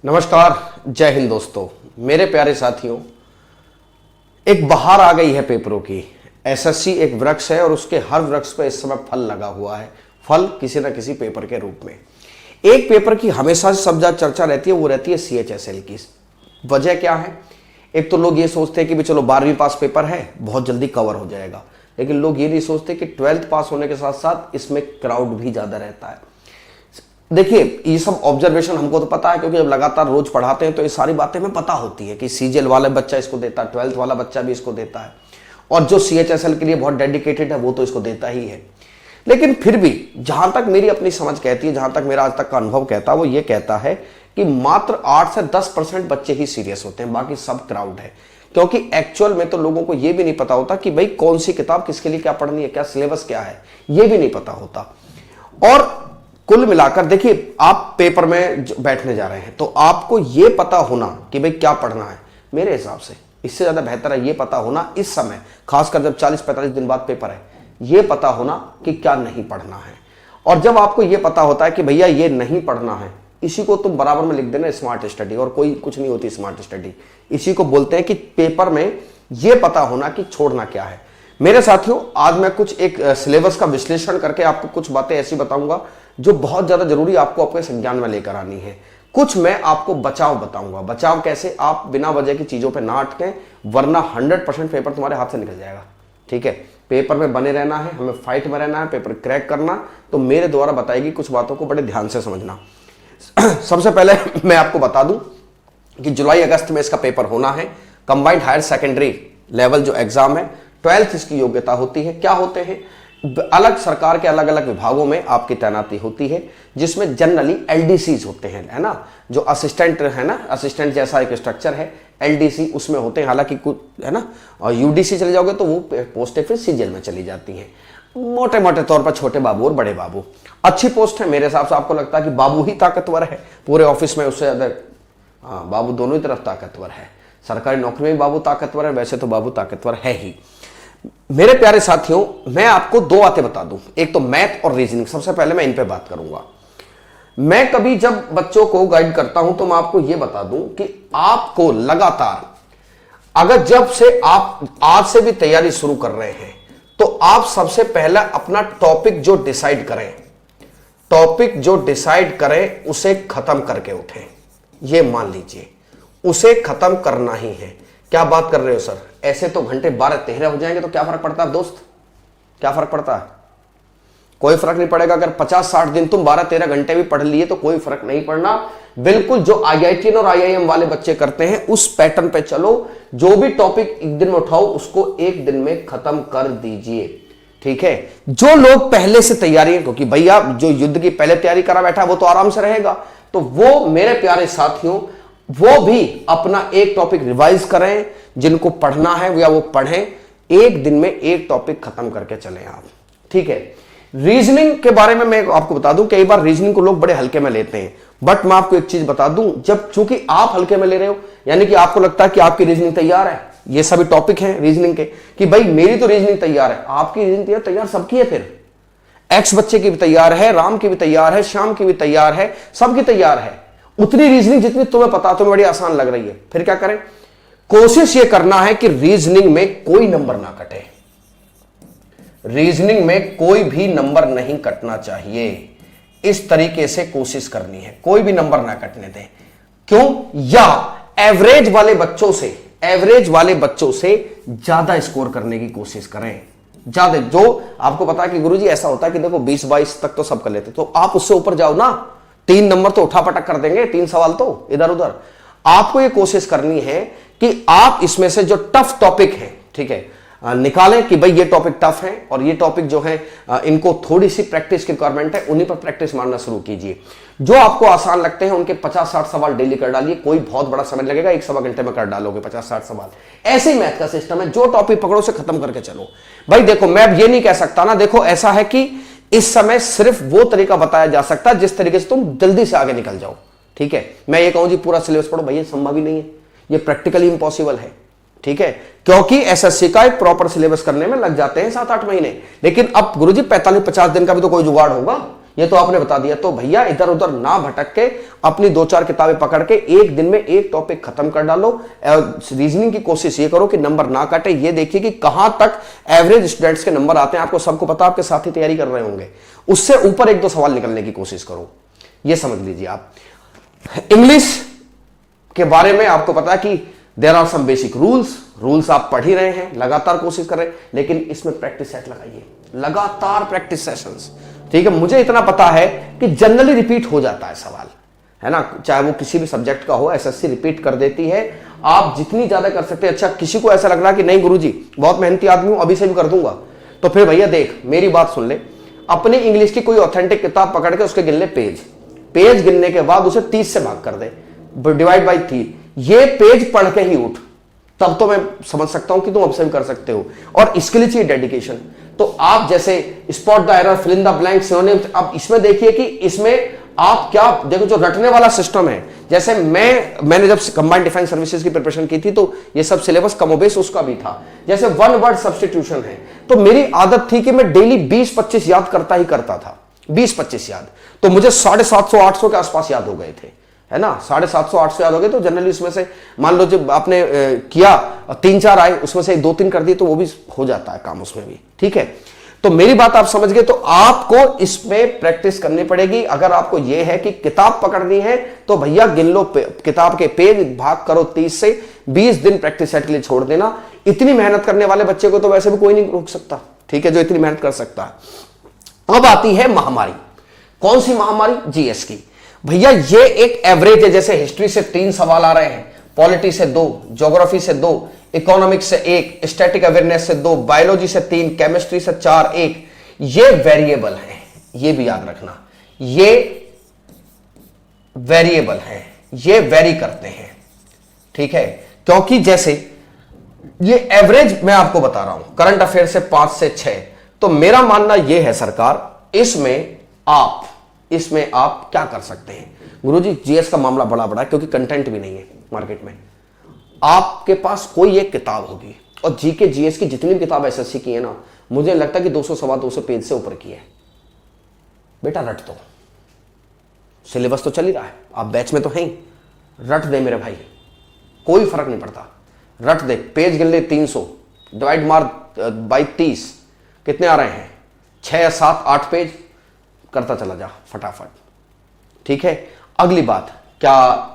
नमस्कार, जय हिंद दोस्तों। मेरे प्यारे साथियों, एक बहार आ गई है पेपरों की। एसएससी एक वृक्ष है और उसके हर वृक्ष पर इस समय फल लगा हुआ है। फल किसी न किसी पेपर के रूप में। एक पेपर की हमेशा से सब ज्यादा चर्चा रहती है, वो रहती है सीएचएसएल की। वजह क्या है? एक तो लोग ये सोचते हैं कि भी चलो 12वीं पास पेपर है, बहुत जल्दी कवर हो जाएगा। लेकिन लोग ये नहीं सोचते कि 12th पास होने के साथ साथ इसमें क्राउड भी ज्यादा रहता है। देखिए, ये सब ऑब्जर्वेशन हमको तो पता है, क्योंकि जब लगातार रोज पढ़ाते हैं तो ये सारी बातें हमें पता होती है कि सीजीएल वाला बच्चा इसको देता है, 12th वाला बच्चा भी इसको देता है, और जो सीएचएसएल के लिए बहुत डेडिकेटेड है वो तो इसको देता ही है। लेकिन फिर भी जहां तक मेरी अपनी समझ कहती है, जहां तक मेरा आज तक का अनुभव कहता है, वो ये कहता है कि मात्र 8 से 10% बच्चे ही सीरियस होते हैं, बाकी सब क्राउड है। क्योंकि एक्चुअल में तो लोगों को यह भी नहीं पता होता कि भाई कौन सी किताब किसके लिए क्या पढ़नी है, क्या सिलेबस क्या है, यह भी नहीं पता होता। और कुल मिलाकर देखिए, आप पेपर में बैठने जा रहे हैं तो आपको यह पता होना कि भाई क्या पढ़ना है, मेरे हिसाब से इससे ज्यादा बेहतर है ये पता होना इस समय, खासकर जब 40-45 दिन बाद पेपर है, ये पता होना कि क्या नहीं पढ़ना है। और जब आपको यह पता होता है कि भैया ये नहीं पढ़ना है, इसी को तुम बराबर में लिख देना स्मार्ट स्टडी, और कोई कुछ नहीं होती स्मार्ट स्टडी। इसी को बोलते हैं कि पेपर में यह पता होना कि छोड़ना क्या है। मेरे साथियों, आज मैं कुछ एक सिलेबस का विश्लेषण करके आपको कुछ बातें ऐसी बताऊंगा जो बहुत ज्यादा जरूरी आपको अपने संज्ञान में लेकर आनी है। कुछ मैं आपको बचाव बताऊंगा। बचाव कैसे? आप बिना वजह की चीजों पे ना अटकें, वरना 100% पेपर तुम्हारे हाथ से निकल जाएगा। ठीक है, पेपर में बने रहना है, हमें फाइट में रहना है, पेपर क्रैक करना। तो मेरे द्वारा बताएगी कुछ बातों को बड़े ध्यान से समझना। सबसे पहले मैं आपको बता दूं कि जुलाई अगस्त में इसका पेपर होना है। कंबाइंड हायर सेकेंडरी लेवल जो एग्जाम है, 12th इसकी योग्यता होती है। क्या होते हैं? अलग सरकार के अलग अलग विभागों में आपकी तैनाती होती है, जिसमें जनरली एलडीसीज होते हैं, है ना, जो असिस्टेंट है ना, असिस्टेंट जैसा एक स्ट्रक्चर है, एलडीसी उसमें होते हैं। हालांकि कुछ है ना, और यूडीसी चले जाओगे तो वो पोस्टें फिर सीजीएल में चली जाती हैं। मोटे मोटे तौर पर छोटे बाबू और बड़े बाबू अच्छी पोस्ट है। मेरे हिसाब से आपको लगता है कि बाबू ही ताकतवर है पूरे ऑफिस में, उससे ज्यादा हाँ, बाबू दोनों ही तरफ ताकतवर है। सरकारी नौकरी में भी बाबू ताकतवर है, वैसे तो बाबू ताकतवर है ही। मेरे प्यारे साथियों, मैं आपको दो बातें बता दूं, एक तो मैथ और रीजनिंग। सबसे पहले मैं इन पे बात करूंगा। मैं कभी जब बच्चों को गाइड करता हूं तो मैं आपको यह बता दूं कि आपको लगातार, अगर जब से आप आज से भी तैयारी शुरू कर रहे हैं, तो आप सबसे पहला अपना टॉपिक जो डिसाइड करें उसे खत्म करके उठें। यह मान लीजिए उसे खत्म करना ही है। क्या बात कर रहे हो सर? ऐसे तो घंटे 12-13 हो जाएंगे, तो क्या फर्क पड़ता है दोस्त? क्या फर्क पड़ता है? कोई फर्क नहीं पड़ेगा। अगर 50-60 दिन तुम 12-13 घंटे भी पढ़ लिए तो कोई फर्क नहीं पड़ना। बिल्कुल जो आईआईटी और आईआईएम वाले बच्चे करते हैं उस पैटर्न पे चलो। जो भी टॉपिक एक दिन में उठाओ उसको एक दिन में खत्म कर दीजिए। ठीक है? जो लोग पहले से तैयारी, क्योंकि भैया जो युद्ध की पहले तैयारी करा बैठा वो तो आराम से रहेगा, तो वो मेरे प्यारे साथियों, वो भी अपना एक टॉपिक रिवाइज करें। जिनको पढ़ना है या वो पढ़ें। एक दिन में एक टॉपिक खत्म करके चलें आप। ठीक है? रीजनिंग के बारे में मैं आपको बता दूं, कई बार रीजनिंग को लोग बड़े हल्के में लेते हैं, बट मैं आपको एक चीज बता दूं, जब चूंकि आप हल्के में ले रहे हो, यानी कि आपको लगता है कि आपकी रीजनिंग तैयार है, ये सभी टॉपिक हैं रीजनिंग के, कि भाई मेरी तो रीजनिंग तैयार है। आपकी रीजनिंग तैयार सबकी है। फिर एक्स बच्चे की भी तैयार है, राम की भी तैयार है, श्याम की भी तैयार है, सबकी तैयार है। उतनी रीजनिंग जितनी तुम्हें पता, तुम्हें बड़ी आसान लग रही है। फिर क्या करें? कोशिश यह करना है कि रीजनिंग में कोई नंबर ना कटे। रीजनिंग में कोई भी नंबर नहीं कटना चाहिए। इस तरीके से कोशिश करनी है, कोई भी नंबर ना कटने दें। क्यों? या एवरेज वाले बच्चों से ज्यादा स्कोर करने की कोशिश करें। ज्यादा, जो आपको पता है कि गुरुजी ऐसा होता है कि देखो 20-22 तक तो सब कर लेते, तो आप उससे ऊपर जाओ ना। 3 नंबर तो उठा पटक कर देंगे, 3 सवाल तो इधर उधर। आपको यह कोशिश करनी है कि आप इसमें से जो टफ टॉपिक है, ठीक है, निकालें कि भाई ये टॉपिक टफ है और ये टॉपिक जो है इनको थोड़ी सी प्रैक्टिस की रिक्वायरमेंट है, उन्हीं पर प्रैक्टिस मारना शुरू कीजिए। जो आपको आसान लगते हैं उनके 50-60 सवाल डेली कर डालिए। कोई बहुत बड़ा समय लगेगा, 1-1.25 घंटे में कर डालोगे 50-60 सवाल। ऐसे ही मैथ का सिस्टम है, जो टॉपिक पकड़ो उसे खत्म करके चलो। भाई देखो, मैं अब ये नहीं कह सकता ना, देखो ऐसा है कि इस समय सिर्फ वो तरीका बताया जा सकता है जिस तरीके से तुम जल्दी से आगे निकल जाओ। ठीक है? मैं ये कहूं जी पूरा सिलेबस पढ़ो, भैया संभव ही नहीं है, ये प्रैक्टिकली इंपॉसिबल है। ठीक है? क्योंकि एसएससी का एक प्रॉपर सिलेबस करने में लग जाते हैं 7-8 महीने। लेकिन अब गुरुजी 45-50 दिन का भी तो कोई जुगाड़ होगा। ये तो आपने बता दिया। तो भैया इधर उधर ना भटक के अपनी 2-4 किताबें पकड़ के एक दिन में एक टॉपिक खत्म कर डालो। रीजनिंग की कोशिश ये करो कि नंबर ना काटे। ये देखिए कि कहां तक एवरेज स्टूडेंट्स के नंबर आते हैं, आपको सबको पता, आपके साथी तैयारी कर रहे होंगे। उससे ऊपर 1-2 सवाल निकलने की कोशिश करो, ये समझ लीजिए आप। इंग्लिश के बारे में आपको पता है कि there are some basic rules आप पढ़ ही रहे हैं, लगातार कोशिश कर रहे हैं, लेकिन इसमें प्रैक्टिस सेट लगाइए, लगातार प्रैक्टिस सेशंस। ठीक है, मुझे इतना पता है कि जनरली रिपीट हो जाता है सवाल, है ना, चाहे वो किसी भी सब्जेक्ट का हो, एसएससी रिपीट कर देती है। आप जितनी ज्यादा कर सकते हैं। अच्छा, किसी को ऐसा लग रहा है कि नहीं गुरुजी बहुत मेहनती आदमी हूं, अभी से भी कर दूंगा, तो फिर भैया देख मेरी बात सुन ले, अपनी इंग्लिश की कोई ऑथेंटिक किताब पकड़ के उसके गिन ले पेज गिनने के बाद उसे 30 से भाग कर दे, डिवाइड बाई 3, ये पेज पढ़ के ही उठ, तब तो मैं समझ सकता हूं कि तुम अब से भी कर सकते हो। और इसके लिए चाहिए डेडिकेशन। तो आप जैसे spot the error, fill in the blank, synonyms, अब इसमें देखिए कि इसमें आप क्या देखो, जो रटने वाला सिस्टम है, जैसे मैंने जब कंबाइंड डिफेंस सर्विसेज की प्रिपरेशन की थी तो ये सब सिलेबस कमोबेश उसका भी था। जैसे वन वर्ड सब्स्टिट्यूशन है, तो मेरी आदत थी कि मैं डेली 20-25 याद करता ही करता था, 20-25 याद, तो मुझे 750-800 के आसपास याद हो गए थे, है ना, 750-800 याद हो गए। तो जनरली उसमें से मान लो जब आपने किया 3-4 आए, उसमें से 2-3 कर दिए तो वो भी हो जाता है काम उसमें भी। ठीक है, तो मेरी बात आप समझ गए। तो आपको इसमें प्रैक्टिस करनी पड़ेगी। अगर आपको यह है कि किताब पकड़नी है तो भैया गिन लो किताब के पेज, भाग करो 30 से 20 दिन प्रैक्टिस सेट के लिए छोड़ देना। इतनी मेहनत करने वाले बच्चे को तो वैसे भी कोई नहीं रोक सकता, ठीक है, जो इतनी मेहनत कर सकता है। अब आती है महामारी। कौन सी महामारी? जीएस की। भैया ये एक एवरेज है, जैसे हिस्ट्री से 3 सवाल आ रहे हैं, पॉलिटी से 2, ज्योग्राफी से 2, इकोनॉमिक्स से 1, स्टैटिक अवेयरनेस से 2, बायोलॉजी से 3, केमिस्ट्री से 4, 1। ये वेरिएबल है, ये भी याद रखना, ये वेरिएबल है, ये वेरी करते हैं। ठीक है, क्योंकि जैसे ये एवरेज मैं आपको बता रहा हूं, करंट अफेयर से 5 से 6, तो मेरा मानना यह है सरकार, इसमें आप क्या कर सकते हैं? गुरुजी जीएस का मामला बड़ा है क्योंकि कंटेंट भी नहीं है मार्केट में। आपके पास कोई एक किताब होगी, और जीके जीएस की जितनी भी किताब एसएससी की है ना, मुझे लगता है कि 200-225 पेज से ऊपर की है। बेटा रट दो, सिलेबस तो चल ही रहा है, आप बैच में तो हैं ही, रट दे मेरे भाई, कोई फर्क नहीं पड़ता, रट दे। पेज गिन ले 300, डिवाइड मार बाई 30, कितने आ रहे हैं? 6, 7, 8 पेज, करता चला जा फटाफट। ठीक है, अगली बात, क्या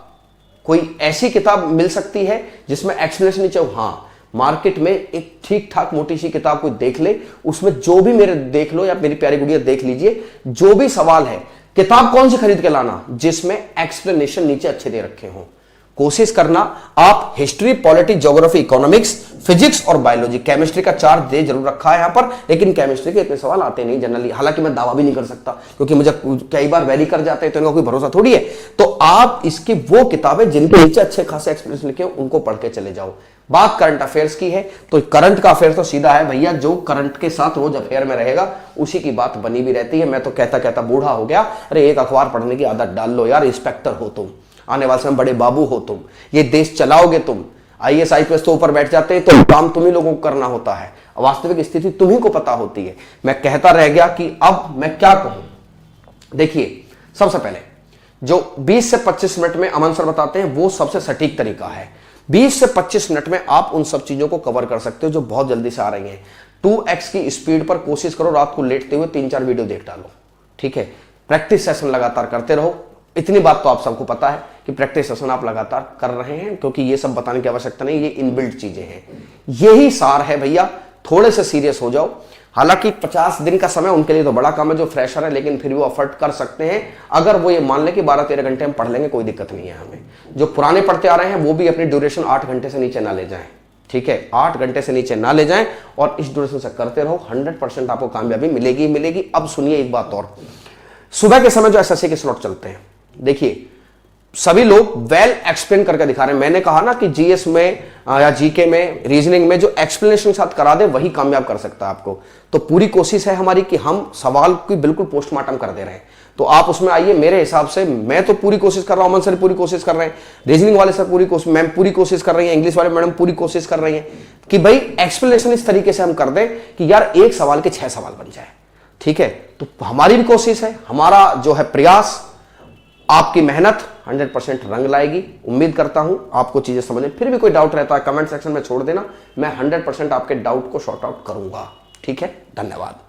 कोई ऐसी किताब मिल सकती है जिसमें एक्सप्लेनेशन नहीं चाहिए? हाँ, मार्केट में एक ठीक ठाक मोटी सी किताब कोई देख ले, उसमें जो भी मेरे देख लो या मेरी प्यारी गुड़िया देख लीजिए, जो भी सवाल है, किताब कौन सी खरीद के लाना जिसमें एक्सप्लेनेशन नीचे अच्छे दे रखे हों। कोशिश करना आप history, polity, geography, economics, physics और बायोलॉजी, केमिस्ट्री का 4 दे जरूर रखा है यहां पर, लेकिन केमिस्ट्री के इतने सवाल आते नहीं जनरली। हालांकि मैं दावा भी नहीं कर सकता क्योंकि मुझे कई बार वेरी कर जाते हैं, तो इनका कोई भरोसा थोड़ी है। तो आप इसकी वो किताबें जिनके नीचे अच्छे खासे एक्सप्लेनेशन लिखे उनको पढ़ के चले जाओ। बात करंट अफेयर्स की है, तो करंट का अफेयर तो सीधा है भैया, जो करंट के साथ रोज अफेयर में रहेगा उसी की बात बनी भी रहती है। मैं तो कहता बूढ़ा हो गया, अरे एक अखबार पढ़ने की आदत डाल लो यार, इंस्पेक्टर हो तुम, आने वाले समय बड़े बाबू हो तुम, ये देश चलाओगे तुम। आईएएस आईपीएस तो ऊपर बैठ जाते हैं, तो काम तुम ही लोगों को करना होता है, वास्तविक स्थिति तुम्ही को पता होती है। मैं कहता रह गया कि अब मैं क्या कहूं। देखिए, सबसे पहले जो 20 से 25 मिनट में अमन सर बताते हैं वो सबसे सटीक तरीका है। 20 से 25 मिनट में आप उन सब चीजों को कवर कर सकते हो जो बहुत जल्दी से आ रही हैं। 2x की स्पीड पर कोशिश करो, रात को लेटते हुए 3-4 वीडियो देख डालो। ठीक है, प्रैक्टिस सेशन लगातार करते रहो। इतनी बात तो आप सबको पता है कि प्रैक्टिस सेशन आप लगातार कर रहे हैं, क्योंकि ये सब बताने की आवश्यकता नहीं, ये इनबिल्ट चीजें हैं। यही सार है भैया, थोड़े से सीरियस हो जाओ। हालांकि 50 दिन का समय उनके लिए तो बड़ा काम है जो फ्रेशर है, लेकिन फिर भी वो अफर्ट कर सकते हैं। अगर वो ये मान ले कि 12-13 घंटे हम पढ़ लेंगे, कोई दिक्कत नहीं है हमें। जो पुराने पढ़ते आ रहे हैं वो भी अपनी ड्यूरेशन 8 घंटे से नीचे ना ले जाएं। ठीक है, 8 घंटे से नीचे ना ले जाएं और इस ड्यूरेशन से करते रहो, 100% आपको कामयाबी मिलेगी। अब सुनिए एक बात और, सुबह के समय जो एसएससी के स्लॉट चलते हैं, देखिए सभी लोग वेल एक्सप्लेन करके दिखा रहे हैं। मैंने कहा ना कि जीएस में या जीके में, रीजनिंग में जो एक्सप्लेनेशन के साथ करा दे वही कामयाब कर सकता है आपको। तो पूरी कोशिश है हमारी कि हम सवाल की बिल्कुल पोस्टमार्टम कर दे रहे हैं, तो आप उसमें आइए। मेरे हिसाब से मैं तो पूरी कोशिश कर रहा हूं, अमन सर पूरी कोशिश कर रहे हैं, रीजनिंग वाले सर पूरी कोशिश, मैम पूरी कोशिश कर रही है, इंग्लिश वाले मैडम पूरी कोशिश कर रही है कि भाई एक्सप्लेनेशन इस तरीके से हम कर दें कि यार एक सवाल के 6 सवाल बन जाए। ठीक है, तो हमारी भी कोशिश है, हमारा जो है प्रयास, आपकी मेहनत 100% रंग लाएगी। उम्मीद करता हूं आपको चीजें समझ। फिर भी कोई डाउट रहता है कमेंट सेक्शन में छोड़ देना, मैं 100% आपके डाउट को सॉर्ट आउट करूंगा। ठीक है, धन्यवाद।